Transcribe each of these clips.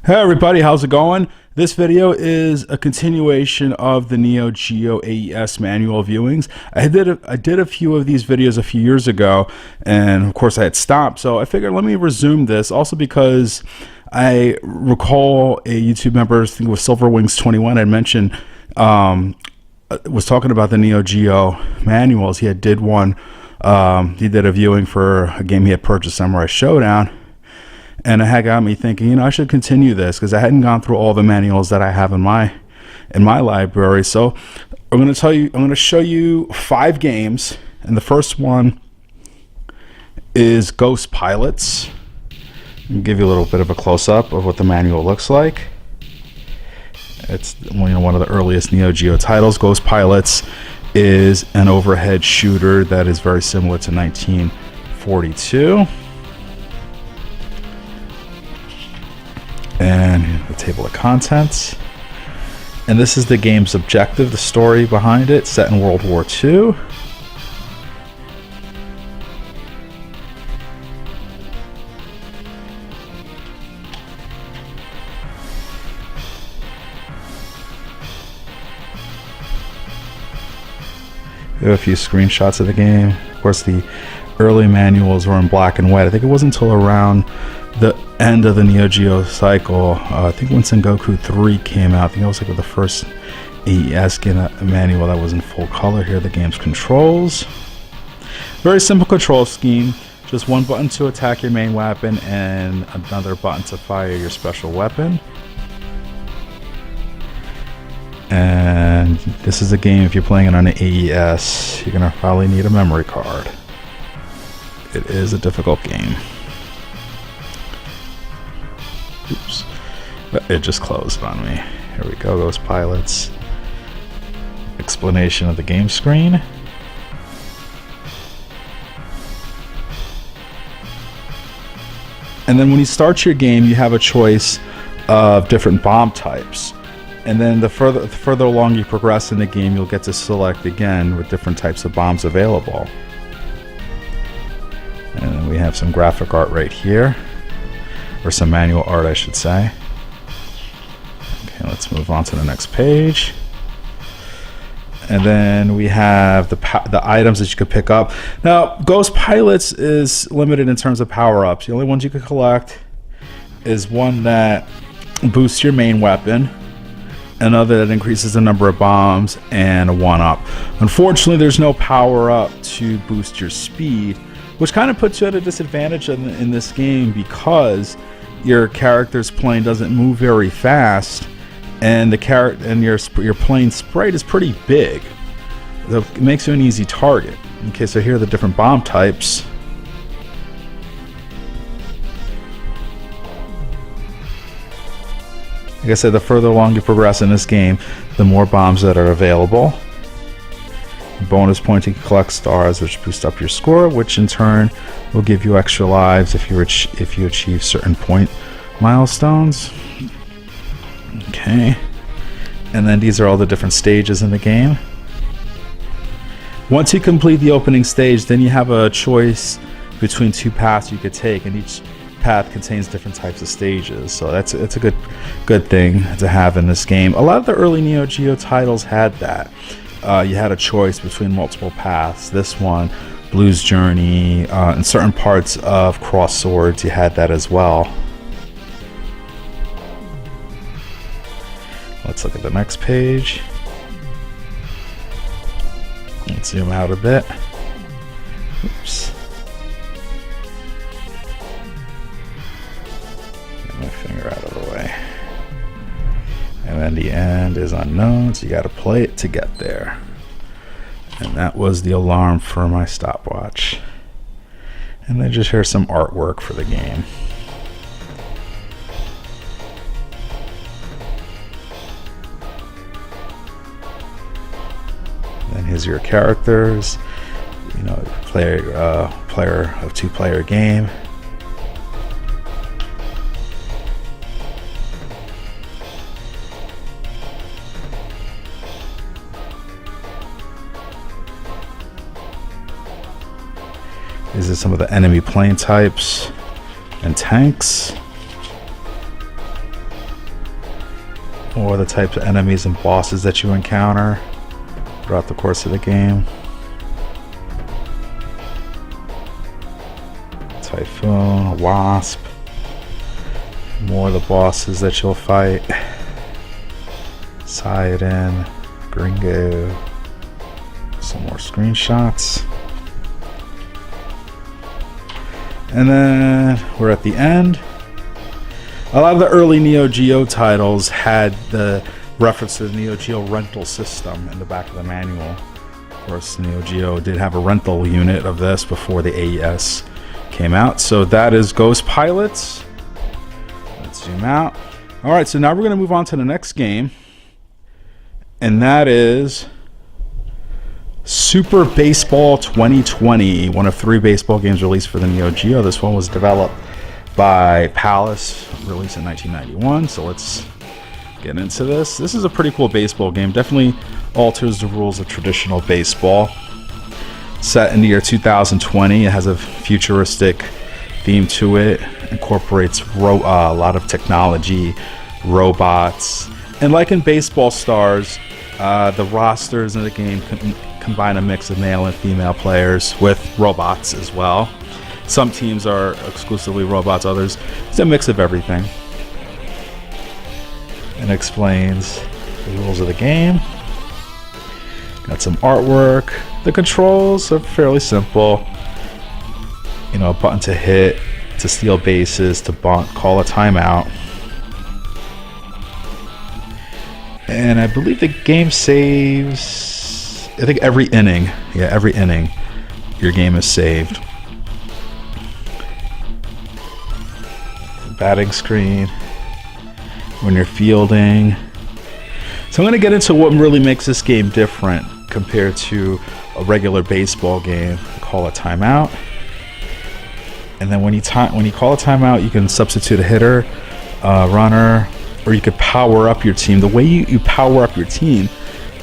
Hey everybody, how's it going? This video is a continuation of the Neo Geo AES manual viewings. I did a few of these videos a few years ago, and of course I had stopped, so I figured let me resume this, also because I recall a YouTube member, I think it was Silverwings21, had mentioned, was talking about the Neo Geo manuals. He did a viewing for a game he had purchased, Samurai Showdown. And it had got me thinking, I should continue this because I hadn't gone through all the manuals that I have in my library. So I'm going to show you 5 games, and the first one is Ghost Pilots. I'll give you a little bit of a close-up of what the manual looks like. It's one of the earliest Neo Geo titles. Ghost Pilots is an overhead shooter that is very similar to 1942. And the table of contents, and this is the game's objective, the story behind it, set in World War II. We have a few screenshots of the game. Of course, the early manuals were in black and white. I think it wasn't until around the end of the Neo Geo cycle, I think when Sengoku 3 came out, I think it was like the first AES manual that was in full color. Here are the game's controls. Very simple control scheme. Just one button to attack your main weapon and another button to fire your special weapon. And this is a game, if you're playing it on an AES, you're going to probably need a memory card. It is a difficult game. Oops, it just closed on me. Here we go, Ghost Pilots. Explanation of the game screen. And then when you start your game, you have a choice of different bomb types. And then the further along you progress in the game, you'll get to select again with different types of bombs available. And then we have some graphic art right here. Or some manual art, I should say. Okay, let's move on to the next page. And then we have the items that you could pick up. Now, Ghost Pilots is limited in terms of power-ups. The only ones you could collect is one that boosts your main weapon, another that increases the number of bombs, and a 1-up. Unfortunately, there's no power-up to boost your speed, which kind of puts you at a disadvantage in this game because your character's plane doesn't move very fast, and your plane sprite is pretty big. So it makes you an easy target. Okay, so here are the different bomb types. Like I said, the further along you progress in this game, the more bombs that are available. Bonus points, you can collect stars, which boost up your score, which in turn will give you extra lives if you achieve certain point milestones. Okay, and then these are all the different stages in the game. Once you complete the opening stage, then you have a choice between 2 paths you could take, and each path contains different types of stages. So it's a good thing to have in this game. A lot of the early Neo Geo titles had that. You had a choice between multiple paths. This one, Blues Journey, in certain parts of Cross Swords, you had that as well. Let's look at the next page. Let's zoom out a bit. Oops. Get my finger out of the way. And then the end is unknown, so you got to play it to get there. And that was the alarm for my stopwatch. And then just here's some artwork for the game. And here's your characters. Player of 2-player game. These are some of the enemy plane types and tanks. or the types of enemies and bosses that you encounter throughout the course of the game. Typhoon, Wasp. More of the bosses that you'll fight. Sidon, Gringo. Some more screenshots. And then we're at the end. A lot of the early Neo Geo titles had the reference to the Neo Geo rental system in the back of the manual. Of course, Neo Geo did have a rental unit of this before the AES came out. So that is Ghost Pilots. Let's zoom out. All right, so now we're going to move on to the next game. And that is Super Baseball 2020, one of 3 baseball games released for the Neo Geo. This one was developed by Palace, released in 1991. So let's get into this. This is a pretty cool baseball game. Definitely alters the rules of traditional baseball. Set in the year 2020, it has a futuristic theme to it. Incorporates a lot of technology, robots, and like in Baseball Stars, the rosters in the game combine a mix of male and female players with robots as well. Some teams are exclusively robots, others it's a mix of everything. And explains the rules of the game. Got some artwork. The controls are fairly simple. You know, a button to hit, to steal bases, to bunt, call a timeout. And I believe the game saves, I think every inning. Yeah, every inning your game is saved. Batting screen when you're fielding. So I'm going to get into what really makes this game different compared to a regular baseball game. Call a timeout. And then when you call a timeout, you can substitute a hitter, runner, or you could power up your team. The way you power up your team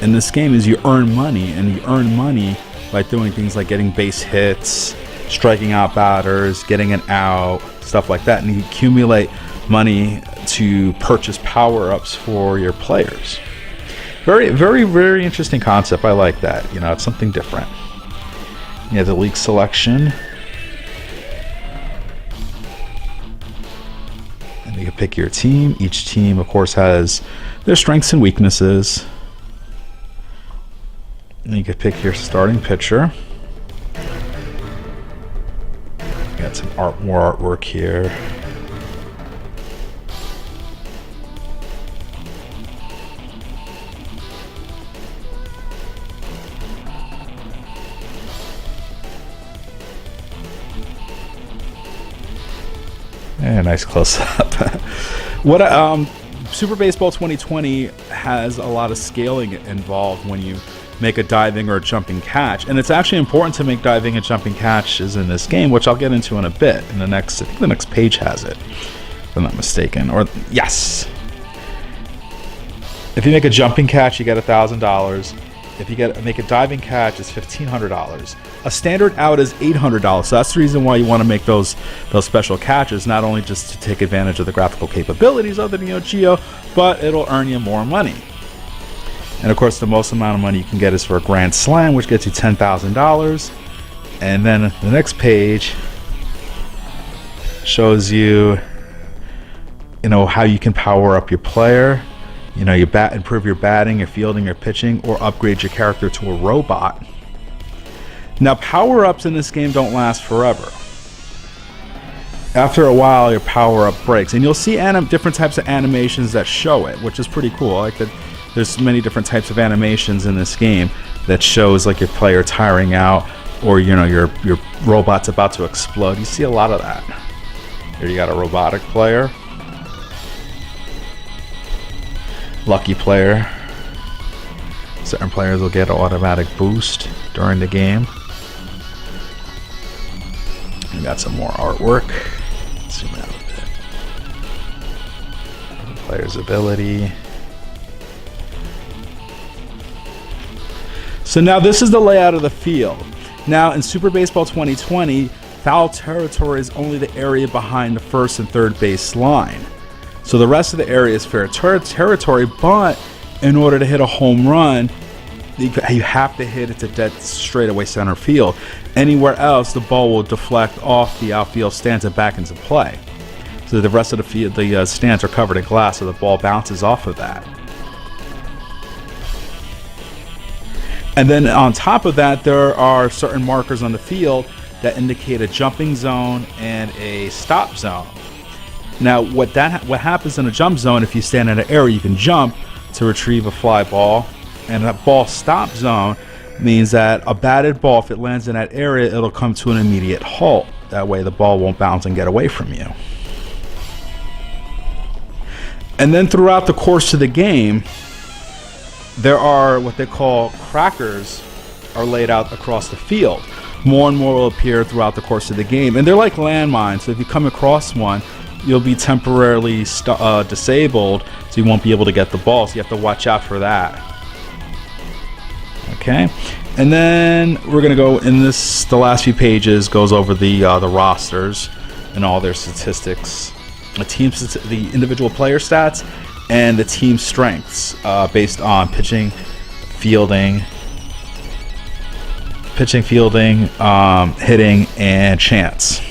in this game is you earn money, and you earn money by doing things like getting base hits, striking out batters, getting an out, stuff like that, and you accumulate money to purchase power-ups for your players. Very, very, very interesting concept. I like that. You know, it's something different. You have the league selection. And you can pick your team. Each team, of course, has their strengths and weaknesses. And you can pick your starting pitcher. Got some more artwork here. Yeah, nice close up. Super Baseball 2020 has a lot of scaling involved when you make a diving or a jumping catch, and it's actually important to make diving and jumping catches in this game, which I'll get into in a bit. In the next, I think the next page has it, if I'm not mistaken. Or yes, if you make a jumping catch, you get $1,000. If you make a diving catch, it's $1,500. A standard out is $800. So that's the reason why you want to make those special catches, not only just to take advantage of the graphical capabilities of the Neo Geo, but it'll earn you more money. And of course, the most amount of money you can get is for a Grand Slam, which gets you $10,000. And then the next page shows you, how you can power up your player. You improve your batting, your fielding, your pitching, or upgrade your character to a robot. Now, power-ups in this game don't last forever. After a while, your power-up breaks, and you'll see different types of animations that show it, which is pretty cool. I like that there's many different types of animations in this game that shows like your player tiring out, or your robot's about to explode. You see a lot of that. Here you got a robotic player. Lucky player. Certain players will get an automatic boost during the game. We got some more artwork. Zoom out a bit. The player's ability. So now this is the layout of the field. Now in Super Baseball 2020, foul territory is only the area behind the first and third base line. So the rest of the area is fair territory, but in order to hit a home run, you have to hit it to dead straightaway center field. Anywhere else, the ball will deflect off the outfield stands and back into play. So the rest of the field, the stands are covered in glass, so the ball bounces off of that. And then on top of that, there are certain markers on the field that indicate a jumping zone and a stop zone. Now, what happens in a jump zone, if you stand in an area, you can jump to retrieve a fly ball. And a ball stop zone means that a batted ball, if it lands in that area, it'll come to an immediate halt. That way the ball won't bounce and get away from you. And then throughout the course of the game, there are what they call crackers are laid out across the field. More and more will appear throughout the course of the game. And they're like landmines. So if you come across one, you'll be temporarily disabled, so you won't be able to get the ball. So you have to watch out for that. Okay, and then we're gonna go in this. The last few pages goes over the rosters and all their statistics, the individual player stats, and the team strengths based on pitching, fielding, hitting, and chance.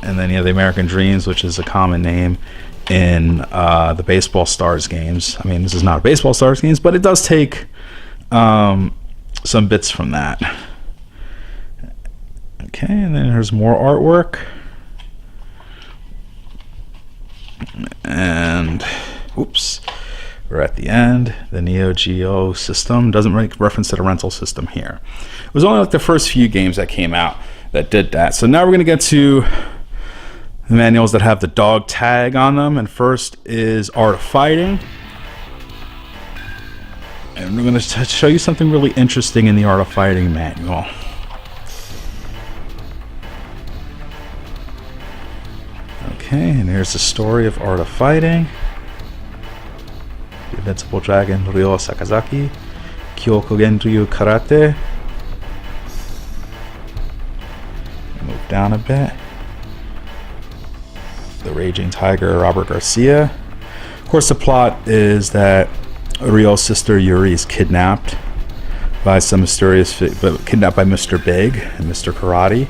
And then you have the American Dreams, which is a common name in the Baseball Stars games. I mean, this is not a Baseball Stars games, but it does take some bits from that. Okay, and then there's more artwork. And, oops, we're at the end. The Neo Geo system doesn't make reference to the rental system here. It was only like the first few games that came out that did that. So now we're going to get to the manuals that have the dog tag on them. And first is Art of Fighting. And we're going to show you something really interesting in the Art of Fighting manual. Okay, and here's the story of Art of Fighting. The Invincible Dragon Ryo Sakazaki, Kyokugen Ryu Karate. Move down a bit. The Raging Tiger, Robert Garcia. Of course, the plot is that Ryo's sister Yuri is kidnapped by some mysterious, kidnapped by Mr. Big and Mr. Karate.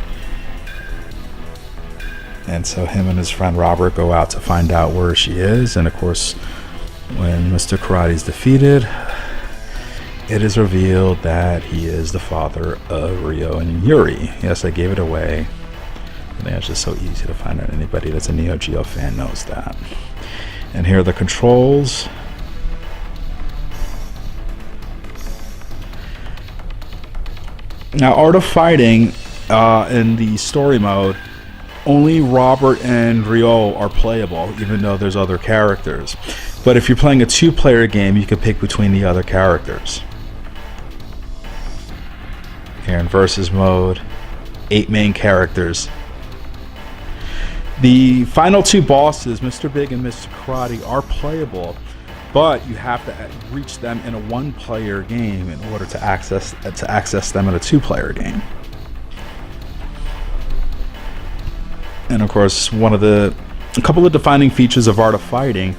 And so him and his friend Robert go out to find out where she is. And of course, when Mr. Karate is defeated, it is revealed that he is the father of Ryo and Yuri. Yes, I gave it away. I think it's just so easy to find out. Anybody that's a Neo Geo fan knows that. And here are the controls. Now, Art of Fighting in the story mode, only Robert and Ryo are playable, even though there's other characters. But if you're playing a two-player game, you can pick between the other characters. Here in versus mode, 8 main characters. The final 2 bosses, Mr. Big and Mr. Karate, are playable, but you have to reach them in a 1-player game in order to access them in a 2-player game. And of course, a couple of defining features of Art of Fighting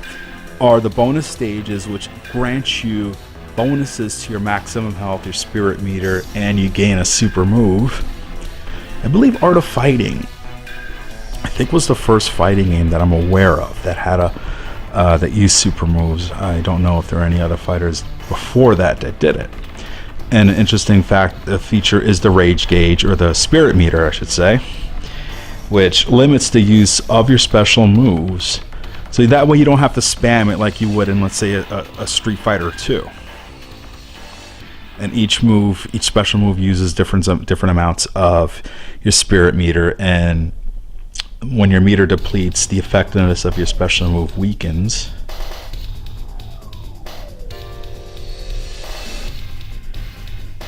are the bonus stages, which grant you bonuses to your maximum health, your spirit meter, and you gain a super move. I believe Art of Fighting, I think, was the first fighting game that I'm aware of that had that used super moves. I don't know if there are any other fighters before that did it. And an interesting fact, the feature is the rage gauge, or the spirit meter, I should say, which limits the use of your special moves. So that way you don't have to spam it like you would in, let's say, a Street Fighter 2. And each special move uses different amounts of your spirit meter, and when your meter depletes, the effectiveness of your special move weakens.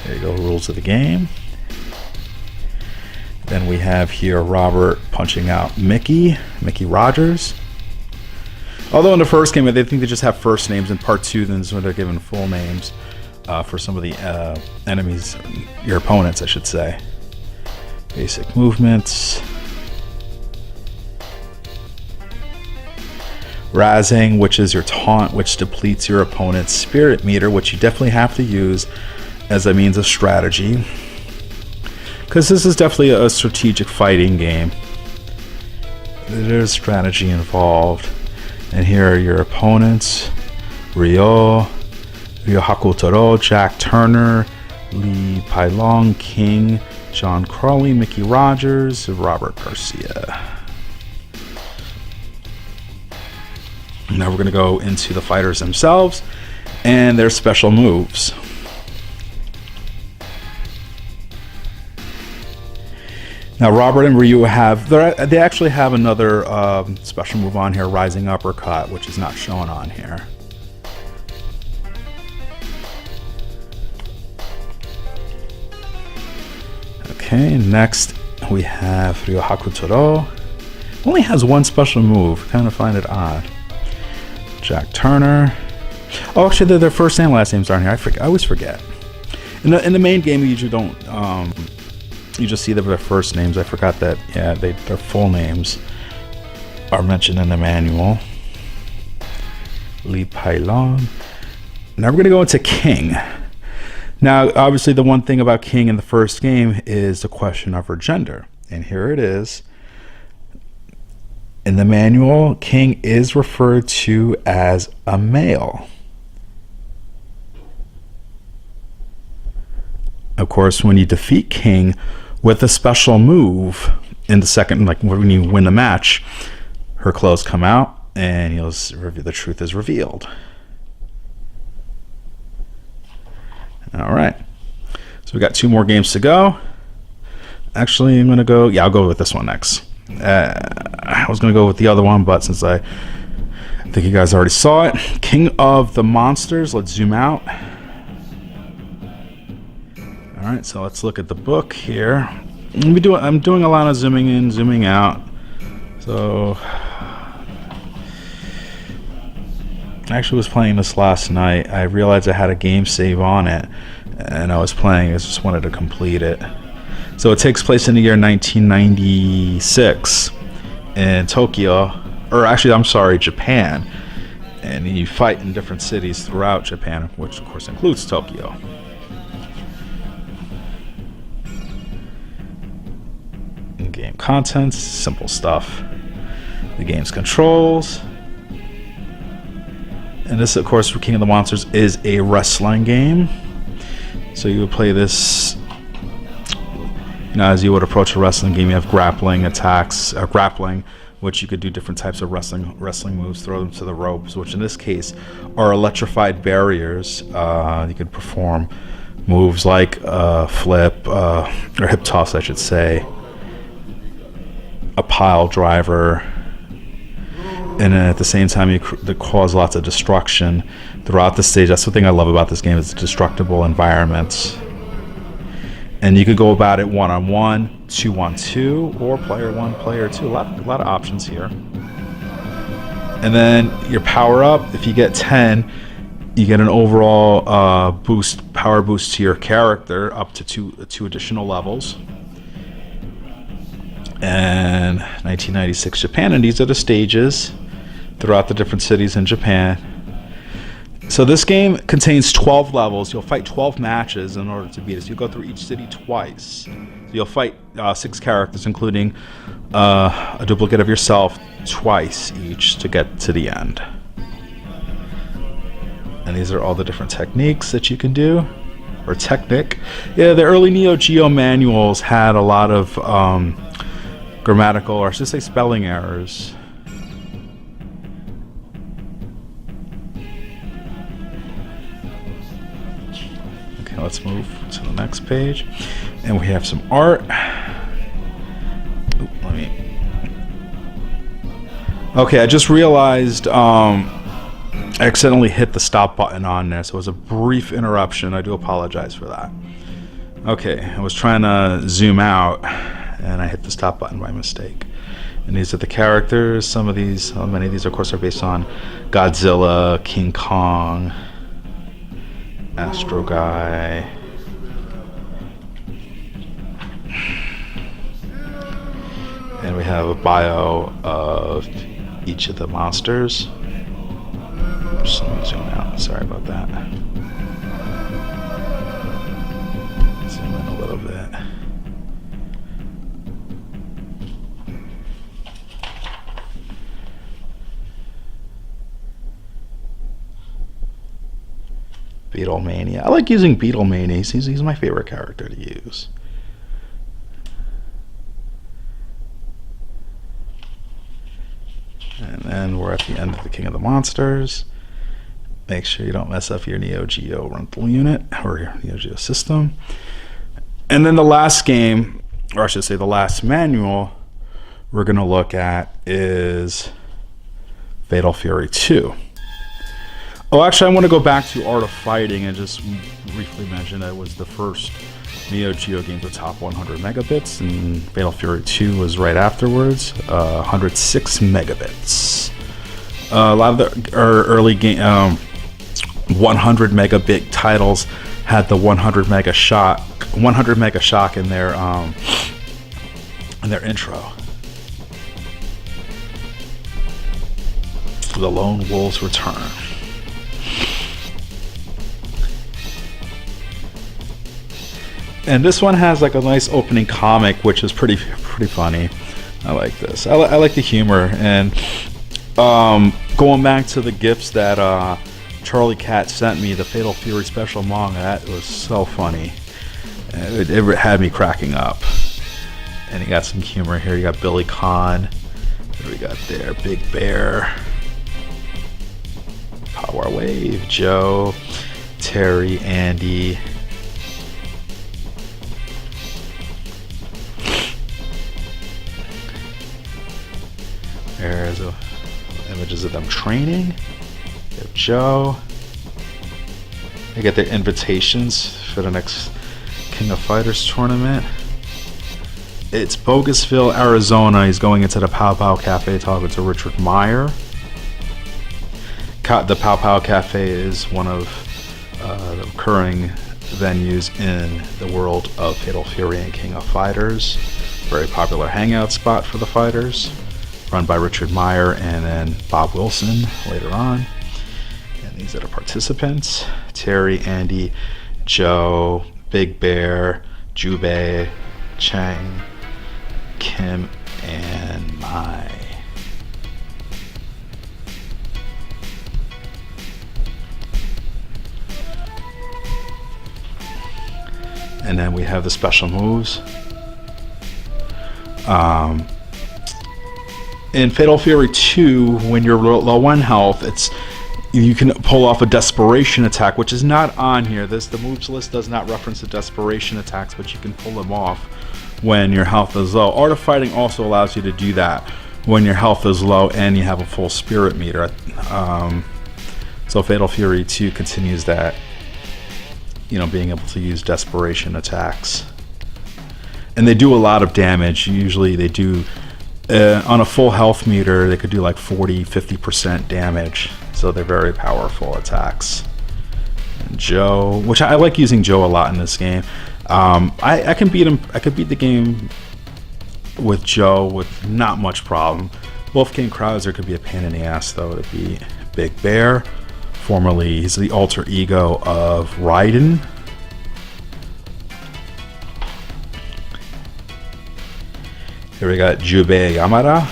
There you go, rules of the game. Then we have here Robert punching out Mickey Rogers. Although in the first game, they think they just have first names. In part 2, then is when they're given full names for some of the enemies, your opponents, I should say. Basic movements. Razzing, which is your taunt, which depletes your opponent's spirit meter, which you definitely have to use as a means of strategy, because this is definitely a strategic fighting game. There's strategy involved. And here are your opponents: Ryo Hakutaro, Jack Turner, Lee Pailong, King, John Crowley, Mickey Rogers, Robert Garcia. Now we're going to go into the fighters themselves and their special moves. Now Robert and Ryu they actually have another special move on here, Rising Uppercut, which is not shown on here. Okay, next we have Ryo Hakutaro. Only has one special move. Kind of find it odd. Jack Turner. Oh, actually, their first and last names aren't here. I always forget. In the main game, you usually don't. You just see their first names. I forgot that. Yeah, their full names are mentioned in the manual. Lee Pailong. Now we're gonna go into King. Now, obviously, the one thing about King in the first game is the question of her gender, and here it is. In the manual, King is referred to as a male. Of course, when you defeat King with a special move in the second, like when you win the match, her clothes come out and the truth is revealed. All right. So we got 2 more games to go. Actually, I'll go with this one next. I was going to go with the other one, but since I think you guys already saw it. King of the Monsters. Let's zoom out. All right, so let's look at the book here. I'm doing a lot of zooming in, zooming out. So I actually was playing this last night. I realized I had a game save on it, and I was playing. I just wanted to complete it. So it takes place in the year 1996 in Tokyo, or actually, I'm sorry, Japan. And you fight in different cities throughout Japan, which of course includes Tokyo. In-game contents, simple stuff. The game's controls. And this, of course, for King of the Monsters is a wrestling game. So you would play this, as you would approach a wrestling game. You have grappling attacks, grappling, which you could do different types of wrestling moves, throw them to the ropes, which in this case are electrified barriers. You could perform moves like flip, or hip toss, I should say, a pile driver, and at the same time you cause lots of destruction throughout the stage. That's the thing I love about this game, is the destructible environments. And you could go about it 1-on-1, 2-on-2, or player 1, player 2. A lot of options here. And then your power up, if you get 10, you get an overall power boost to your character up to two additional levels. And 1996 Japan, and these are the stages throughout the different cities in Japan. So this game contains 12 levels. You'll fight 12 matches in order to beat it. So you'll go through each city twice. So you'll fight 6 characters, including a duplicate of yourself, twice each to get to the end. And these are all the different techniques that you can do, or technic. Yeah, the early Neo Geo manuals had a lot of grammatical, or I should say spelling errors. Okay, let's move to the next page. And we have some art. Okay, I just realized I accidentally hit the stop button on there, so it was a brief interruption. I do apologize for that. Okay, I was trying to zoom out and I hit the stop button by mistake. And these are the characters. Many of these, of course, are based on Godzilla, King Kong, Astro Guy. And we have a bio of each of the monsters. Oops, let me zoom out. Sorry about that. Zoom in a little bit. Beatlemania. I like using Beatlemania. He's my favorite character to use. And then we're at the end of the King of the Monsters. Make sure you don't mess up your Neo Geo rental unit or your Neo Geo system. And then the last game, or I should say the last manual we're going to look at is Fatal Fury 2. Oh, actually, I want to go back to Art of Fighting and just briefly mention that it was the first Neo Geo game to top 100 megabits, and Fatal Fury 2 was right afterwards, 106 megabits. A lot of the early game, 100 megabit titles had the 100 mega shock in their intro. The Lone Wolves Return. And this one has like a nice opening comic, which is pretty funny. I like this. I like the humor. And going back to the gifts that Charlie Cat sent me, the Fatal Fury special manga, that was so funny. It had me cracking up. And you got some humor here. You got Billy Khan. What do we got there? Big Bear. Power Wave. Joe. Terry. Andy. There's images of them training. You have Joe. They get their invitations for the next King of Fighters tournament. It's Bogasville, Arizona. He's going into the Pow Pow Cafe talking to Richard Meyer. The Pow Pow Cafe is one of the recurring venues in the world of Fatal Fury and King of Fighters. Very popular hangout spot for the fighters. Run by Richard Meyer and then Bob Wilson later on. And these are the participants: Terry, Andy, Joe, Big Bear, Jubei, Chang, Kim, and Mai. And then we have the special moves. In Fatal Fury 2, when you're low on health, you can pull off a desperation attack, which is not on here. The moves list does not reference the desperation attacks, but you can pull them off when your health is low. Art of Fighting also allows you to do that when your health is low and you have a full spirit meter. So Fatal Fury 2 continues that, being able to use desperation attacks. And they do a lot of damage. Usually they do, on a full health meter, they could do like 40-50% damage. So they're very powerful attacks. And Joe, which I like using Joe a lot in this game. I can beat him. I could beat the game with Joe with not much problem. Wolfgang Krauser could be a pain in the ass though to beat. Big Bear, formerly he's the alter ego of Raiden. Here we got Jubei Yamada.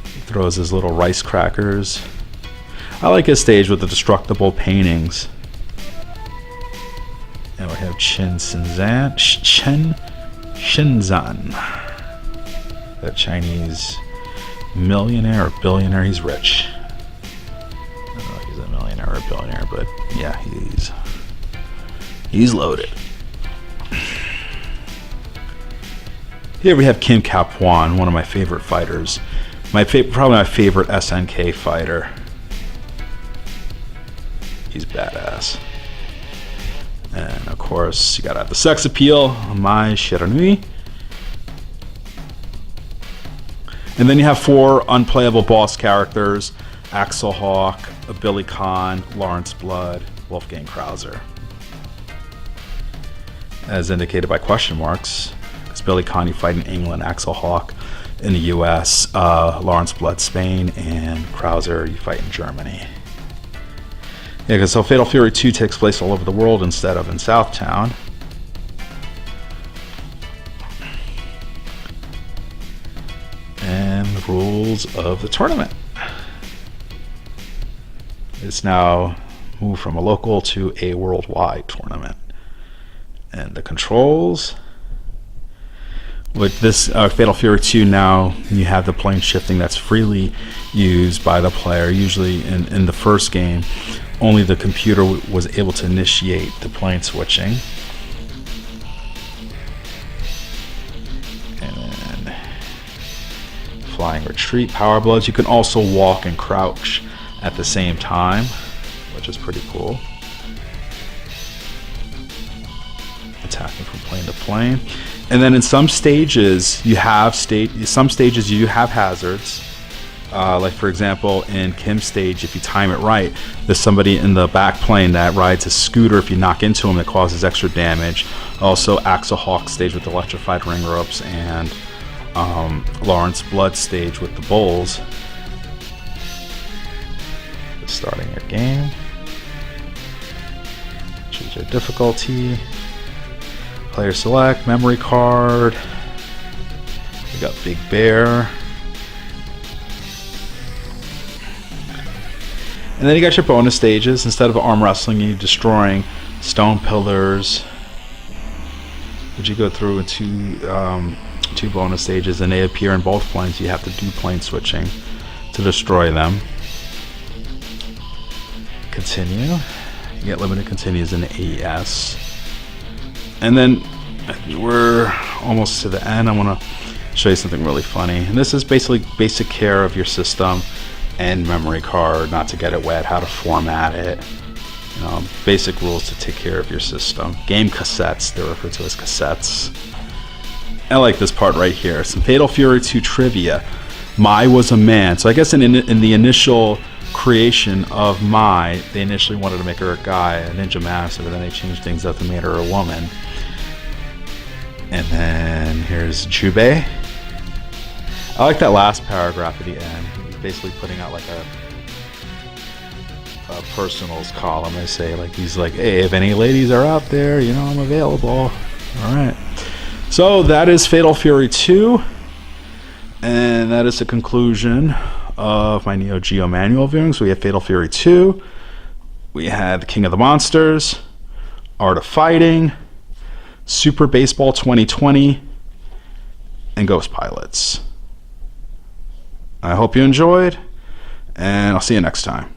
He throws his little rice crackers. I like his stage with the destructible paintings. And we have Chen Shinzan, that Chinese millionaire or billionaire. He's rich. I don't know if he's a millionaire or a billionaire, but yeah, he's loaded. Here we have Kim Kaphwan, one of my favorite fighters. Probably my favorite SNK fighter. He's badass. And of course, you gotta have the sex appeal, Mai Shiranui. And then you have 4 unplayable boss characters: Axel Hawk, Billy Khan, Lawrence Blood, Wolfgang Krauser. As indicated by question marks, because Billy Khan you fight in England, Axel Hawk in the US, Lawrence Blood, Spain, and Krauser, you fight in Germany. Yeah, because so Fatal Fury 2 takes place all over the world instead of in Southtown. And the rules of the tournament. It's now moved from a local to a worldwide tournament. And the controls. With this Fatal Fury 2 now, you have the plane shifting that's freely used by the player. Usually in the first game, only the computer was able to initiate the plane switching. And then flying retreat, power blows. You can also walk and crouch at the same time, which is pretty cool. Attacking from plane to plane. And then in some stages you have hazards. Like for example, in Kim's stage, if you time it right, there's somebody in the back plane that rides a scooter. If you knock into him, that causes extra damage. Also, Axel Hawk stage with electrified ring ropes, and Lawrence Blood stage with the bulls. Starting your game. Choose your difficulty. Player select, memory card. We got Big Bear. And then you got your bonus stages. Instead of arm wrestling, you're destroying stone pillars. Which you go through in two bonus stages, and they appear in both planes. You have to do plane switching to destroy them. Continue. You get limited continues in the AES. And then we're almost to the end. I want to show you something really funny. And this is basically basic care of your system and memory card, not to get it wet, how to format it. Basic rules to take care of your system. Game cassettes, they're referred to as cassettes. I like this part right here. Some Fatal Fury 2 trivia. Mai was a man. So I guess in the initial creation of Mai, they initially wanted to make her a guy, a ninja master, but then they changed things up and made her a woman. And then here's Jubei. I like that last paragraph at the end. He's basically putting out like a personals column. They say he's like, hey, if any ladies are out there, I'm available. All right. So that is Fatal Fury 2, and that is the conclusion of my Neo Geo manual viewings. We have Fatal Fury 2, we had The King of the Monsters, Art of Fighting, Super Baseball 2020, and Ghost Pilots. I hope you enjoyed, and I'll see you next time.